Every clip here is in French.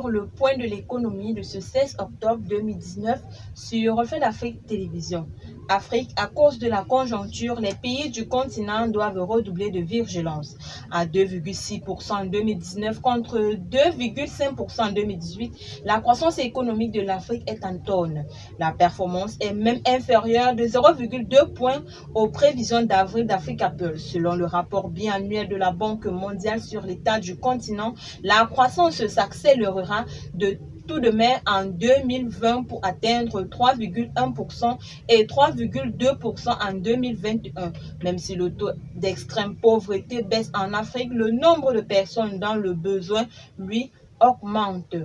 sur le point de l'économie de ce 16 octobre 2019 sur Reflet d'Afrique Télévision. Afrique, à cause de la conjoncture, les pays du continent doivent redoubler de vigilance. À 2,6% en 2019 contre 2,5% en 2018, la croissance économique de l'Afrique est en tonne. La performance est même inférieure de 0,2 points aux prévisions d'avril d'Africa Pulse. Selon le rapport biannuel de la Banque mondiale sur l'état du continent, la croissance s'accélérera de tout de même en 2020 pour atteindre 3,1% et 3,2% en 2021. Même si le taux d'extrême pauvreté baisse en Afrique, le nombre de personnes dans le besoin, lui, augmente.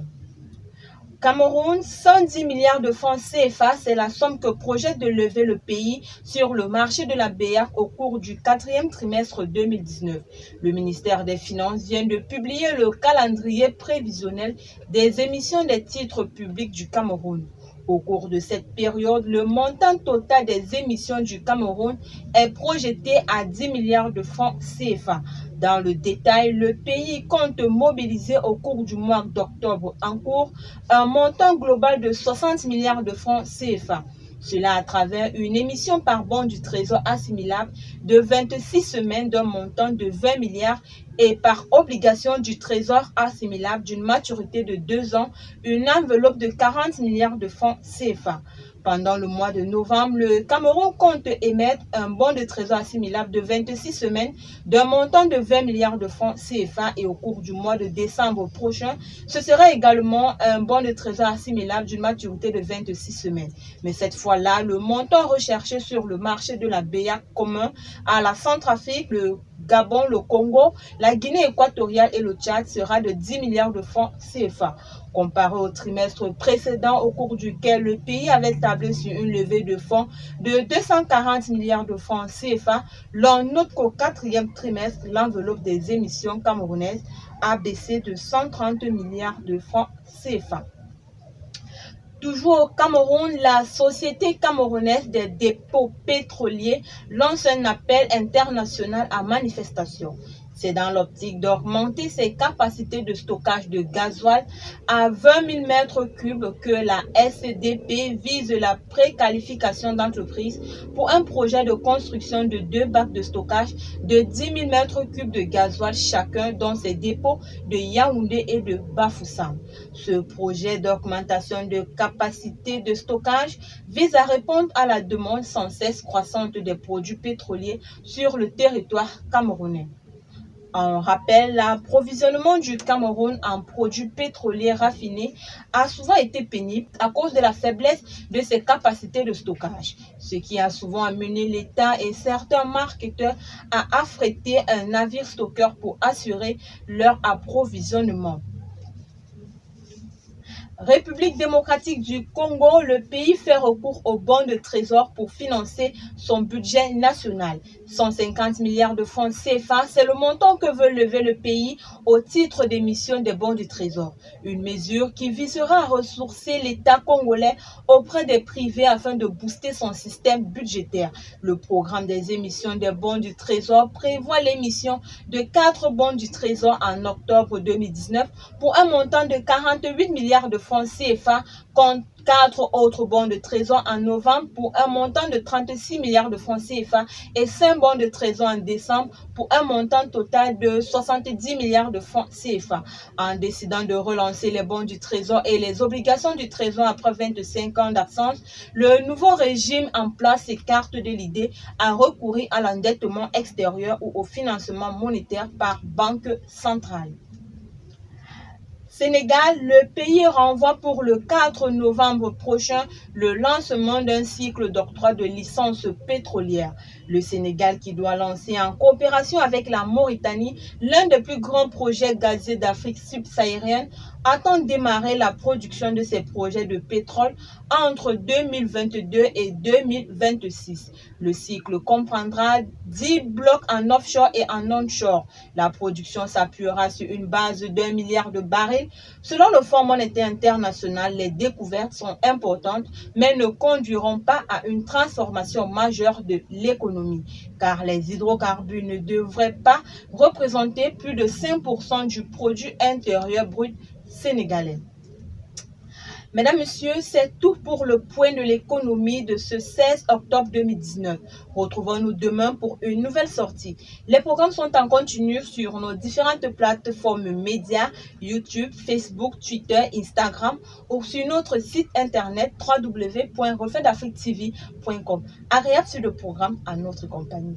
Cameroun, 110 milliards de francs CFA, c'est la somme que projette de lever le pays sur le marché de la BEAC au cours du 4e trimestre 2019. Le ministère des Finances vient de publier le calendrier prévisionnel des émissions des titres publics du Cameroun. Au cours de cette période, le montant total des émissions du Cameroun est projeté à 10 milliards de francs CFA. Dans le détail, le pays compte mobiliser au cours du mois d'octobre en cours un montant global de 60 milliards de francs CFA. Cela à travers une émission par bon du Trésor assimilable de 26 semaines d'un montant de 20 milliards et par obligation du Trésor assimilable d'une maturité de 2 ans, une enveloppe de 40 milliards de francs CFA. Pendant le mois de novembre, le Cameroun compte émettre un bon de trésor assimilable de 26 semaines d'un montant de 20 milliards de francs CFA et au cours du mois de décembre prochain, ce sera également un bon de trésor assimilable d'une maturité de 26 semaines. Mais cette fois-là, le montant recherché sur le marché de la BEAC commun à la Centrafrique, le Gabon, le Congo, la Guinée équatoriale et le Tchad sera de 10 milliards de francs CFA. Comparé au trimestre précédent au cours duquel le pays avait tablé sur une levée de fonds de 240 milliards de francs CFA, l'on note qu'au 4e trimestre, l'enveloppe des émissions camerounaises a baissé de 130 milliards de francs CFA. Toujours au Cameroun, la Société camerounaise des dépôts pétroliers lance un appel international à manifestation. C'est dans l'optique d'augmenter ses capacités de stockage de gasoil à 20 000 mètres cubes que la SDP vise la préqualification d'entreprise pour un projet de construction de 2 bacs de stockage de 10 000 mètres cubes de gasoil chacun dans ses dépôts de Yaoundé et de Bafoussam. Ce projet d'augmentation de capacité de stockage vise à répondre à la demande sans cesse croissante des produits pétroliers sur le territoire camerounais. En rappel, l'approvisionnement du Cameroun en produits pétroliers raffinés a souvent été pénible à cause de la faiblesse de ses capacités de stockage, ce qui a souvent amené l'État et certains marketeurs à affréter un navire stockeur pour assurer leur approvisionnement. République démocratique du Congo, le pays fait recours aux bons de trésor pour financer son budget national. 150 milliards de francs CFA, c'est le montant que veut lever le pays au titre d'émission des bons du trésor. Une mesure qui visera à ressourcer l'État congolais auprès des privés afin de booster son système budgétaire. Le programme des émissions des bons du trésor prévoit l'émission de 4 bons du trésor en octobre 2019 pour un montant de 48 milliards de francs CFA contre 4 autres bons de trésor en novembre pour un montant de 36 milliards de francs CFA et 5 bons de trésor en décembre pour un montant total de 70 milliards de francs CFA. En décidant de relancer les bons du trésor et les obligations du trésor après 25 ans d'absence, le nouveau régime en place s'écarte de l'idée à recourir à l'endettement extérieur ou au financement monétaire par banque centrale. Sénégal, le pays renvoie pour le 4 novembre prochain le lancement d'un cycle d'octroi de licences pétrolières. Le Sénégal qui doit lancer en coopération avec la Mauritanie l'un des plus grands projets gaziers d'Afrique subsaharienne attend démarrer la production de ces projets de pétrole entre 2022 et 2026. Le cycle comprendra 10 blocs en offshore et en onshore. La production s'appuiera sur une base d'1 milliard de barils. Selon le Fonds monétaire international, les découvertes sont importantes, mais ne conduiront pas à une transformation majeure de l'économie, car les hydrocarbures ne devraient pas représenter plus de 5% du produit intérieur brut sénégalais. Mesdames, Messieurs, c'est tout pour le point de l'économie de ce 16 octobre 2019. Retrouvons-nous demain pour une nouvelle sortie. Les programmes sont en continu sur nos différentes plateformes médias, YouTube, Facebook, Twitter, Instagram ou sur notre site internet www.refletdafriquetv.com. Agréable sur le programme à notre compagnie.